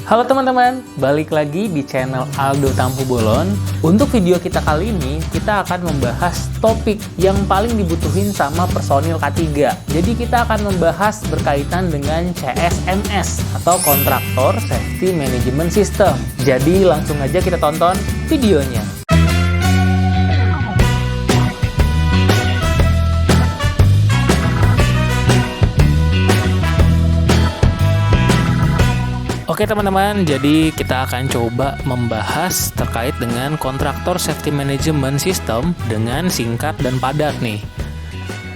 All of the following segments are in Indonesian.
Halo teman-teman, balik lagi di channel Aldo Tampu Bolon. Untuk video kita kali ini, kita akan membahas topik yang paling dibutuhin sama personil K3. Jadi kita akan membahas berkaitan dengan CSMS atau Kontraktor Safety Management System. Jadi langsung aja kita tonton videonya. Oke teman-teman, jadi kita akan coba membahas terkait dengan Kontraktor Safety Management System dengan singkat dan padat nih.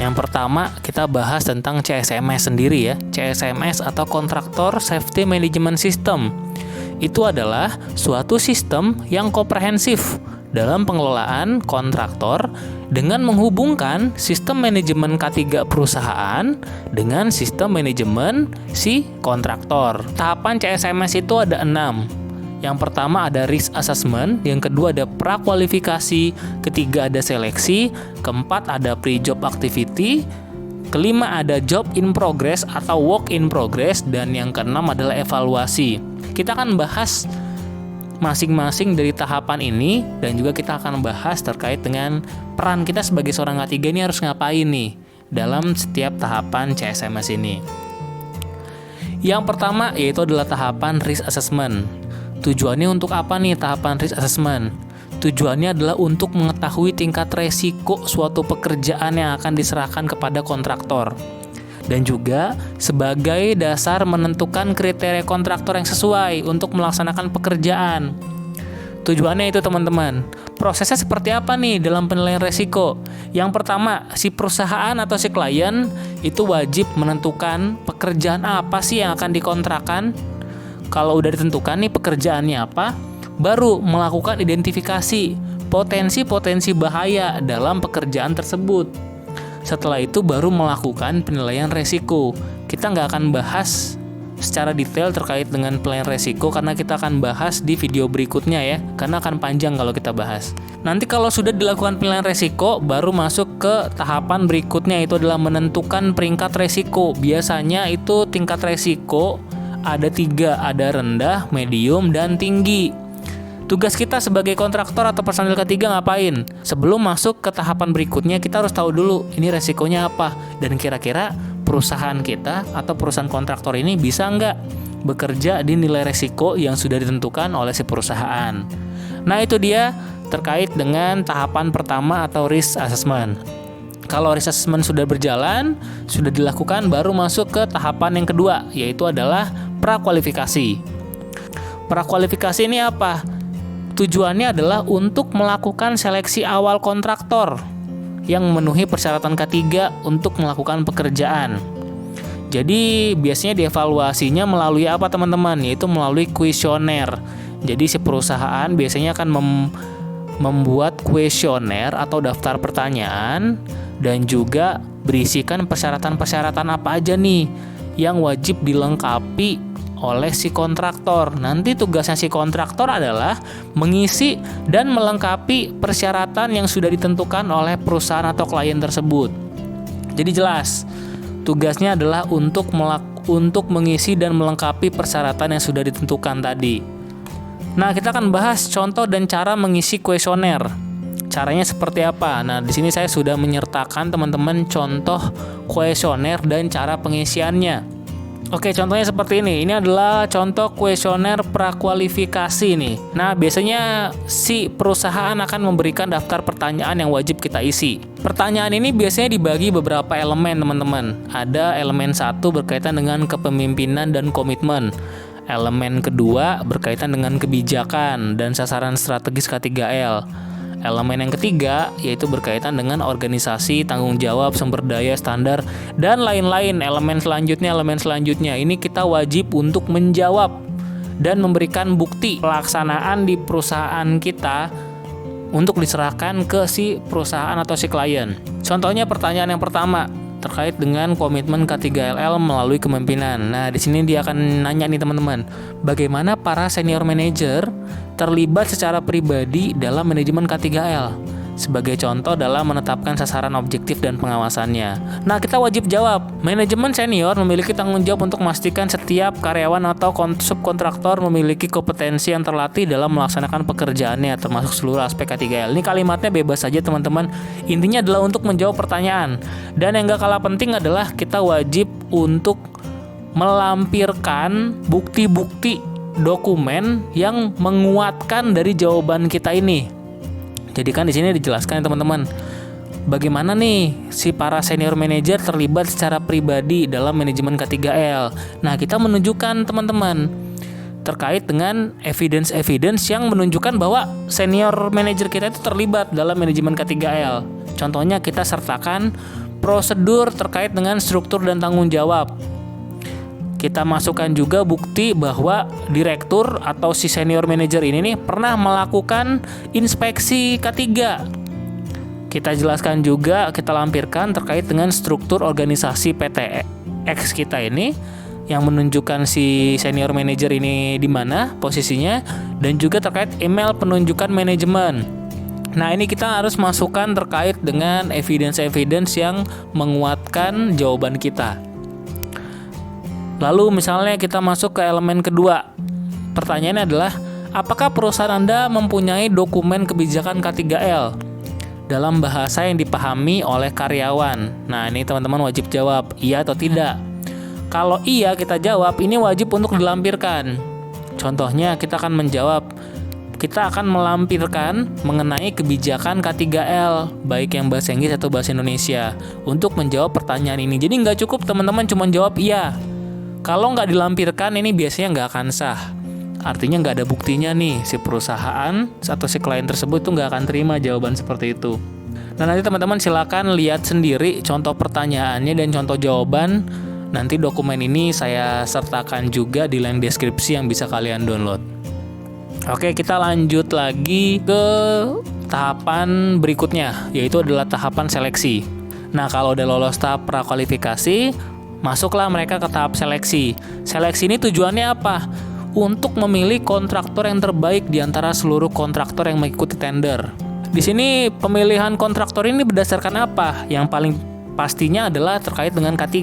Yang pertama kita bahas tentang CSMS sendiri ya. CSMS atau Kontraktor Safety Management System itu adalah suatu sistem yang komprehensif dalam pengelolaan kontraktor dengan menghubungkan sistem manajemen K3 perusahaan dengan sistem manajemen si kontraktor. Tahapan CSMS itu ada 6. Yang pertama ada risk assessment, yang kedua ada prakualifikasi, ketiga ada seleksi, keempat ada pre-job activity, kelima ada job in progress atau work in progress, dan yang keenam adalah evaluasi. Kita akan bahas masing-masing dari tahapan ini, dan juga kita akan bahas terkait dengan peran kita sebagai seorang K3 ini harus ngapain nih dalam setiap tahapan CSMS ini. Yang pertama yaitu adalah tahapan risk assessment. Tujuannya untuk apa nih tahapan risk assessment? Tujuannya adalah untuk mengetahui tingkat resiko suatu pekerjaan yang akan diserahkan kepada kontraktor, dan juga sebagai dasar menentukan kriteria kontraktor yang sesuai untuk melaksanakan pekerjaan. Tujuannya itu teman-teman. Prosesnya seperti apa nih dalam penilaian resiko? Yang pertama, si perusahaan atau si klien itu wajib menentukan pekerjaan apa sih yang akan dikontrakkan. Kalau udah ditentukan nih pekerjaannya apa, baru melakukan identifikasi potensi-potensi bahaya dalam pekerjaan tersebut. Setelah itu baru melakukan penilaian resiko. Kita nggak akan bahas secara detail terkait dengan penilaian resiko karena kita akan bahas di video berikutnya ya, karena akan panjang kalau kita bahas. Nanti kalau sudah dilakukan penilaian resiko, baru masuk ke tahapan berikutnya, itu adalah menentukan peringkat resiko. Biasanya itu tingkat resiko ada 3, ada rendah, medium, dan tinggi. Tugas kita sebagai kontraktor atau personil K3 ngapain? Sebelum masuk ke tahapan berikutnya, kita harus tahu dulu ini resikonya apa, dan kira-kira perusahaan kita atau perusahaan kontraktor ini bisa nggak bekerja di nilai resiko yang sudah ditentukan oleh si perusahaan. Nah itu dia terkait dengan tahapan pertama atau risk assessment. Kalau risk assessment sudah berjalan, sudah dilakukan, baru masuk ke tahapan yang kedua, yaitu adalah prakualifikasi. Prakualifikasi ini apa? Tujuannya adalah untuk melakukan seleksi awal kontraktor yang memenuhi persyaratan K3 untuk melakukan pekerjaan. Jadi biasanya dievaluasinya melalui apa teman-teman? Yaitu melalui kuesioner. Jadi si perusahaan biasanya akan membuat kuesioner atau daftar pertanyaan, dan juga berisikan persyaratan-persyaratan apa aja nih yang wajib dilengkapi oleh si kontraktor. Nanti tugasnya si kontraktor adalah mengisi dan melengkapi persyaratan yang sudah ditentukan oleh perusahaan atau klien tersebut. Jadi jelas, tugasnya adalah untuk mengisi dan melengkapi persyaratan yang sudah ditentukan tadi. Nah, kita akan bahas contoh dan cara mengisi kuesioner. Caranya seperti apa? Nah, di sini saya sudah menyertakan teman-teman contoh kuesioner dan cara pengisiannya. Oke, contohnya seperti ini. Ini adalah contoh kuesioner prakualifikasi nih. Nah, biasanya si perusahaan akan memberikan daftar pertanyaan yang wajib kita isi. Pertanyaan ini biasanya dibagi beberapa elemen, teman-teman. Ada elemen 1 berkaitan dengan kepemimpinan dan komitmen. Elemen kedua berkaitan dengan kebijakan dan sasaran strategis K3L. Elemen yang ketiga yaitu berkaitan dengan organisasi, tanggung jawab, sumber daya, standar, dan lain-lain. Elemen selanjutnya ini kita wajib untuk menjawab dan memberikan bukti pelaksanaan di perusahaan kita untuk diserahkan ke si perusahaan atau si klien. Contohnya pertanyaan yang pertama terkait dengan komitmen K3LL melalui kepemimpinan. Nah, di sini dia akan nanya nih teman-teman, bagaimana para senior manager terlibat secara pribadi dalam manajemen K3L? sebagai contoh dalam menetapkan sasaran objektif dan pengawasannya. Nah, kita wajib jawab. Manajemen senior memiliki tanggung jawab untuk memastikan setiap karyawan atau subkontraktor memiliki kompetensi yang terlatih dalam melaksanakan pekerjaannya, termasuk seluruh aspek K3L. Ini kalimatnya bebas saja teman-teman. Intinya adalah untuk menjawab pertanyaan. Dan yang gak kalah penting adalah kita wajib untuk melampirkan bukti-bukti dokumen yang menguatkan dari jawaban kita ini. Jadi kan di sini dijelaskan ya teman-teman, bagaimana nih si para senior manager terlibat secara pribadi dalam manajemen K3L. Nah, kita menunjukkan teman-teman terkait dengan evidence yang menunjukkan bahwa senior manager kita itu terlibat dalam manajemen K3L. Contohnya kita sertakan prosedur terkait dengan struktur dan tanggung jawab. Kita masukkan juga bukti bahwa direktur atau si senior manager ini nih pernah melakukan inspeksi K3. Kita jelaskan juga, kita lampirkan terkait dengan struktur organisasi PTX kita ini yang menunjukkan si senior manager ini di mana posisinya, dan juga terkait email penunjukan manajemen. Nah, ini kita harus masukkan terkait dengan evidence yang menguatkan jawaban kita. Lalu misalnya kita masuk ke elemen kedua. Pertanyaannya adalah, apakah perusahaan Anda mempunyai dokumen kebijakan K3L dalam bahasa yang dipahami oleh karyawan? Nah, ini teman-teman wajib jawab iya atau tidak. Kalau iya, kita jawab ini wajib untuk dilampirkan. Contohnya kita akan menjawab, kita akan melampirkan mengenai kebijakan K3L, baik yang bahasa Inggris atau bahasa Indonesia, untuk menjawab pertanyaan ini. Jadi nggak cukup teman-teman cuma jawab iya. Kalau nggak dilampirkan, ini biasanya nggak akan sah. Artinya nggak ada buktinya nih, si perusahaan atau si klien tersebut tuh nggak akan terima jawaban seperti itu. Nah, nanti teman-teman silakan lihat sendiri contoh pertanyaannya dan contoh jawaban. Nanti dokumen ini saya sertakan juga di link deskripsi yang bisa kalian download. Oke, kita lanjut lagi ke tahapan berikutnya, yaitu adalah tahapan seleksi. Nah, kalau udah lolos tahap prakualifikasi, masuklah mereka ke tahap seleksi. Seleksi ini tujuannya apa? Untuk memilih kontraktor yang terbaik di antara seluruh kontraktor yang mengikuti tender. Di sini pemilihan kontraktor ini berdasarkan apa? Yang paling pastinya adalah terkait dengan K3.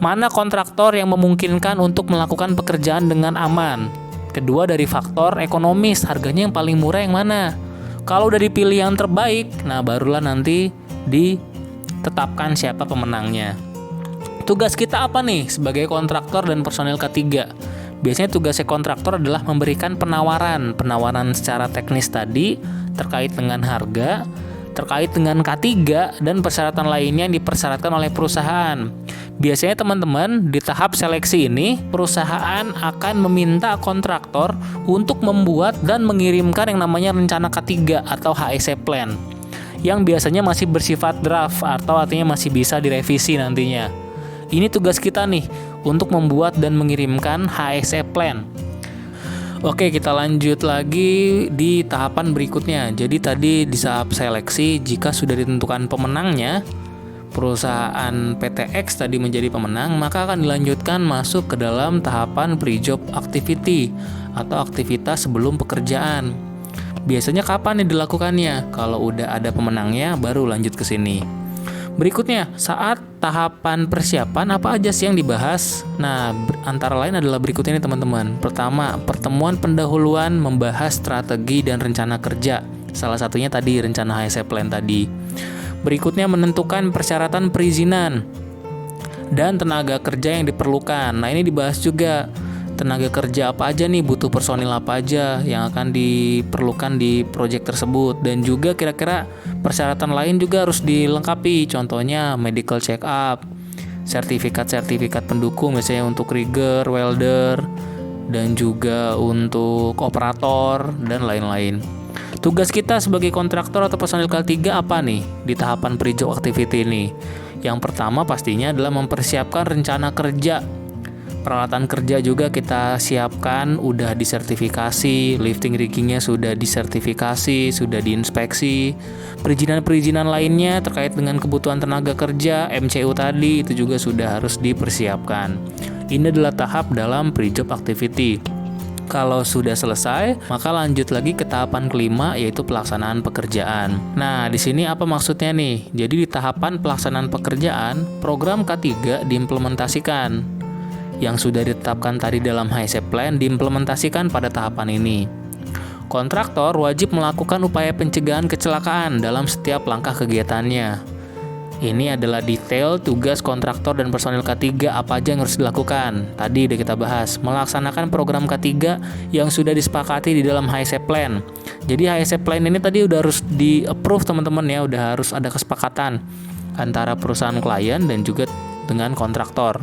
Mana kontraktor yang memungkinkan untuk melakukan pekerjaan dengan aman? Kedua, dari faktor ekonomis, harganya yang paling murah yang mana? Kalau udah dipilih yang terbaik, nah barulah nanti ditetapkan siapa pemenangnya. Tugas kita apa nih sebagai kontraktor dan personil K3? Biasanya tugasnya kontraktor adalah memberikan penawaran secara teknis tadi terkait dengan harga, terkait dengan K3 dan persyaratan lainnya yang dipersyaratkan oleh perusahaan. Biasanya teman-teman di tahap seleksi ini perusahaan akan meminta kontraktor untuk membuat dan mengirimkan yang namanya rencana K3 atau HSE Plan, yang biasanya masih bersifat draft atau artinya masih bisa direvisi nantinya. Ini tugas kita nih untuk membuat dan mengirimkan HSE Plan. Oke, kita lanjut lagi di tahapan berikutnya. Jadi tadi di tahap seleksi, jika sudah ditentukan pemenangnya, perusahaan PTX tadi menjadi pemenang, maka akan dilanjutkan masuk ke dalam tahapan pre-job activity atau aktivitas sebelum pekerjaan. Biasanya kapan nih dilakukannya? Kalau udah ada pemenangnya baru lanjut ke sini. Berikutnya, saat tahapan persiapan apa aja sih yang dibahas? Nah, antara lain adalah berikut ini teman-teman. Pertama, pertemuan pendahuluan membahas strategi dan rencana kerja. Salah satunya tadi rencana HSE Plan tadi. Berikutnya, menentukan persyaratan perizinan dan tenaga kerja yang diperlukan. Nah, ini dibahas juga. Tenaga kerja apa aja nih, butuh personil apa aja yang akan diperlukan di proyek tersebut, dan juga kira-kira persyaratan lain juga harus dilengkapi, contohnya medical check up, sertifikat pendukung misalnya untuk rigger, welder, dan juga untuk operator dan lain-lain. Tugas kita sebagai kontraktor atau personil K3 apa nih di tahapan pre-job activity ini? Yang pertama pastinya adalah mempersiapkan rencana kerja. Peralatan kerja juga kita siapkan, udah disertifikasi, lifting riggingnya sudah disertifikasi, sudah diinspeksi. Perizinan-perizinan lainnya terkait dengan kebutuhan tenaga kerja, MCU tadi itu juga sudah harus dipersiapkan. Ini adalah tahap dalam pre-job activity. Kalau sudah selesai, maka lanjut lagi ke tahapan kelima, yaitu pelaksanaan pekerjaan. Nah, di sini apa maksudnya nih? Jadi di tahapan pelaksanaan pekerjaan, program K3 diimplementasikan. Yang sudah ditetapkan tadi dalam HSE Plan diimplementasikan pada tahapan ini. Kontraktor wajib melakukan upaya pencegahan kecelakaan dalam setiap langkah kegiatannya. Ini adalah detail tugas kontraktor dan personil K3 apa aja yang harus dilakukan. Tadi udah kita bahas, melaksanakan program K3 yang sudah disepakati di dalam HSE Plan. Jadi HSE Plan ini tadi udah harus di-approve teman-teman ya, udah harus ada kesepakatan antara perusahaan klien dan juga dengan kontraktor.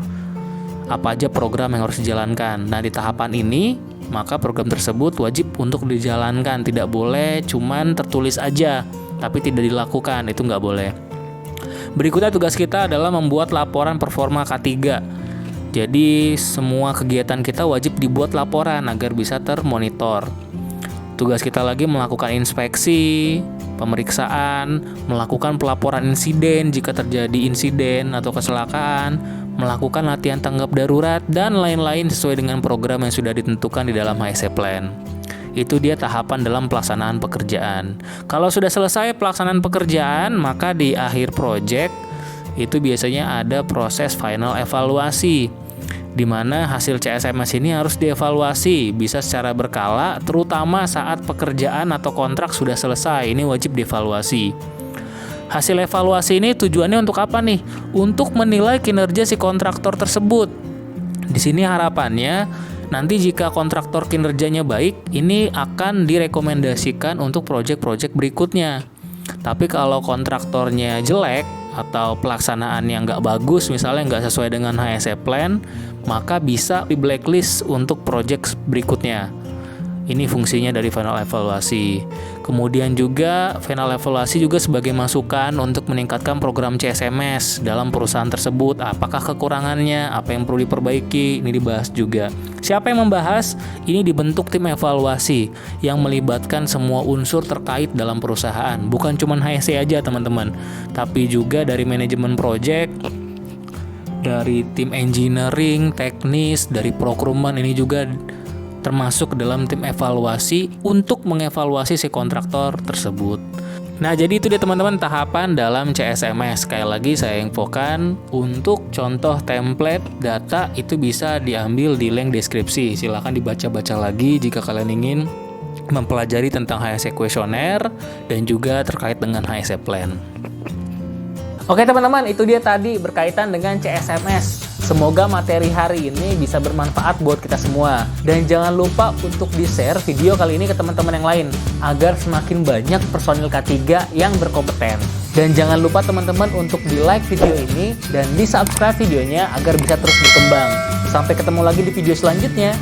Apa aja program yang harus dijalankan. Nah, di tahapan ini, maka program tersebut wajib untuk dijalankan. Tidak boleh cuman tertulis aja, tapi tidak dilakukan, itu nggak boleh. Berikutnya tugas kita adalah membuat laporan performa K3. Jadi semua kegiatan kita wajib dibuat laporan agar bisa termonitor. Tugas kita lagi melakukan inspeksi, pemeriksaan, melakukan pelaporan insiden jika terjadi insiden atau kecelakaan, melakukan latihan tanggap darurat, dan lain-lain sesuai dengan program yang sudah ditentukan di dalam HSE Plan. Itu dia tahapan dalam pelaksanaan pekerjaan. Kalau sudah selesai pelaksanaan pekerjaan, maka di akhir project itu biasanya ada proses final evaluasi, di mana hasil CSMS ini harus dievaluasi, bisa secara berkala, terutama saat pekerjaan atau kontrak sudah selesai. Ini wajib dievaluasi. Hasil evaluasi ini tujuannya untuk apa nih? Untuk menilai kinerja si kontraktor tersebut. Di sini harapannya nanti jika kontraktor kinerjanya baik, ini akan direkomendasikan untuk proyek-proyek berikutnya. Tapi kalau kontraktornya jelek atau pelaksanaan yang nggak bagus, misalnya nggak sesuai dengan HSE Plan, maka bisa di blacklist untuk proyek berikutnya. Ini fungsinya dari final evaluasi. Kemudian juga final evaluasi juga sebagai masukan untuk meningkatkan program CSMS dalam perusahaan tersebut. Apakah kekurangannya, apa yang perlu diperbaiki, ini dibahas juga. Siapa yang membahas? Ini dibentuk tim evaluasi yang melibatkan semua unsur terkait dalam perusahaan. Bukan cuma HSE aja teman-teman, tapi juga dari manajemen project, dari tim engineering, teknis, dari procurement, ini juga termasuk dalam tim evaluasi untuk mengevaluasi si kontraktor tersebut. Nah, jadi itu dia teman-teman tahapan dalam CSMS. Sekali lagi saya infokan, untuk contoh template data itu bisa diambil di link deskripsi. Silahkan dibaca-baca lagi jika kalian ingin mempelajari tentang HSE Questionnaire dan juga terkait dengan HSE Plan. Oke teman-teman, itu dia tadi berkaitan dengan CSMS. Semoga materi hari ini bisa bermanfaat buat kita semua. Dan jangan lupa untuk di-share video kali ini ke teman-teman yang lain, agar semakin banyak personil K3 yang berkompeten. Dan jangan lupa teman-teman untuk di-like video ini dan di-subscribe videonya agar bisa terus berkembang. Sampai ketemu lagi di video selanjutnya.